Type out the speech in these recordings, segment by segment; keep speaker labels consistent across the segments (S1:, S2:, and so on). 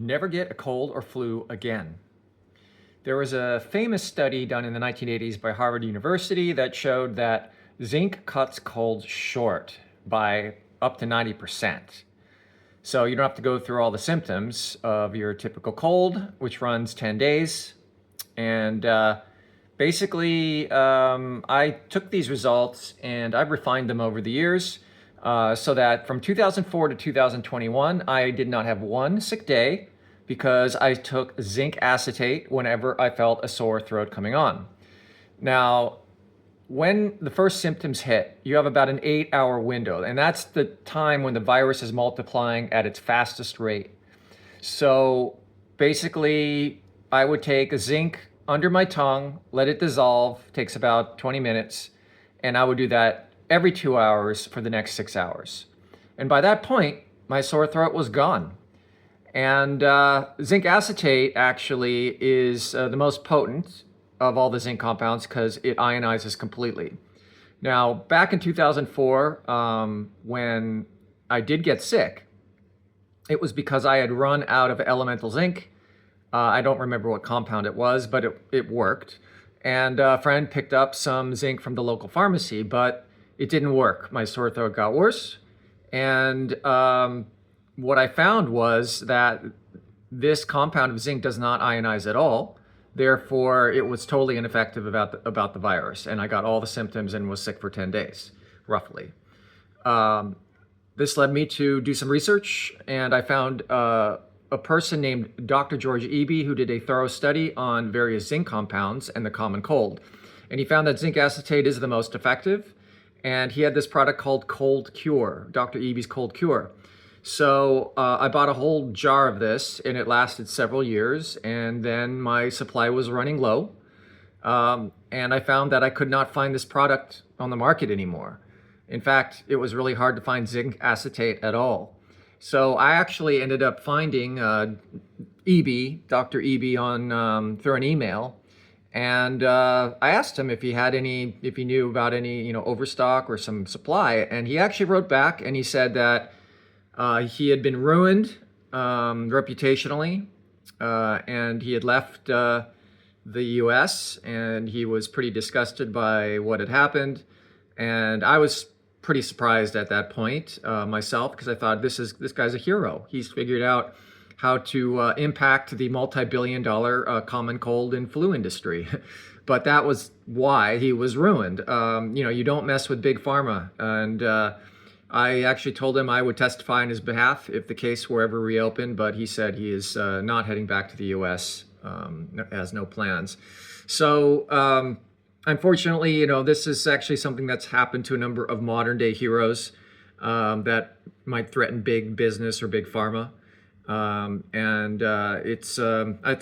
S1: Never get a cold or flu again. There was a famous study done in the 1980s by Harvard University that showed that zinc cuts colds short by up to 90%. So you don't have to go through all the symptoms of your typical cold, which runs 10 days. And basically, I took these results and I've refined them over the years so that from 2004 to 2021, I did not have one sick day because I took zinc acetate whenever I felt a sore throat coming on. Now, when the first symptoms hit, you have about an 8-hour window, and that's the time when the virus is multiplying at its fastest rate. So basically, I would take a zinc under my tongue, let it dissolve, takes about 20 minutes, and I would do that every 2 hours for the next 6 hours. And by that point, my sore throat was gone. And zinc acetate actually is the most potent of all the zinc compounds because it ionizes completely. Now, back in 2004, when I did get sick, it was because I had run out of elemental zinc. I don't remember what compound it was, but it worked. And a friend picked up some zinc from the local pharmacy, but it didn't work. My sore throat got worse. And what I found was that this compound of zinc does not ionize at all. Therefore, it was totally ineffective about the virus. And I got all the symptoms and was sick for 10 days, roughly. This led me to do some research, and I found a person named Dr. George Eby who did a thorough study on various zinc compounds and the common cold. And he found that zinc acetate is the most effective. And he had this product called Cold Cure, Dr. Eby's Cold Cure. So I bought a whole jar of this, and it lasted several years, and then my supply was running low, and I found that I could not find this product on the market anymore. In fact, it was really hard to find zinc acetate at all. So I actually ended up finding Eby, Dr. Eby, on through an email, and I asked him if he knew about any overstock or some supply, and he actually wrote back and he said that he had been ruined reputationally, and he had left the US, and he was pretty disgusted by what had happened. And I was pretty surprised at that point myself, because I thought this guy's a hero. He's figured out how to impact the multi-billion-dollar common cold and flu industry. But that was why he was ruined. You don't mess with big pharma. And I actually told him I would testify on his behalf if the case were ever reopened, but he said he is not heading back to the U.S., has no plans. So unfortunately, this is actually something that's happened to a number of modern day heroes that might threaten big business or big pharma. It's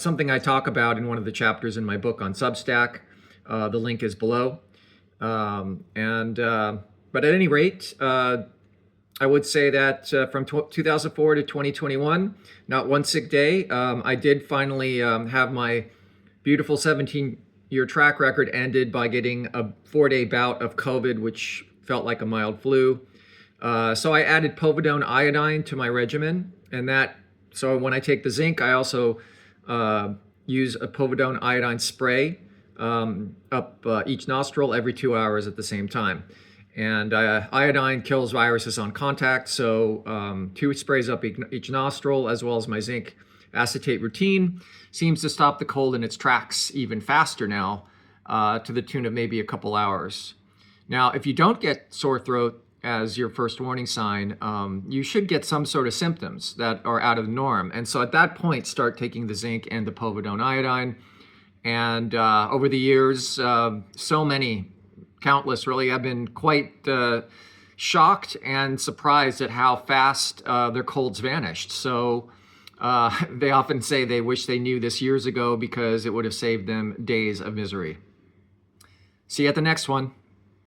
S1: something I talk about in one of the chapters in my book on Substack. The link is below. But at any rate, I would say that from 2004 to 2021, not one sick day. I did finally have my beautiful 17-year track record ended by getting a 4-day bout of COVID, which felt like a mild flu. So I added povidone iodine to my regimen, so when I take the zinc, I also use a povidone iodine spray up each nostril every 2 hours at the same time. And iodine kills viruses on contact, so 2 sprays up each nostril, as well as my zinc acetate routine, seems to stop the cold in its tracks even faster now, to the tune of maybe a couple hours. Now, if you don't get sore throat as your first warning sign, you should get some sort of symptoms that are out of the norm. And so at that point, start taking the zinc and the povidone iodine. And over the years, countless really, have been quite shocked and surprised at how fast their colds vanished. So they often say they wish they knew this years ago because it would have saved them days of misery. See you at the next one.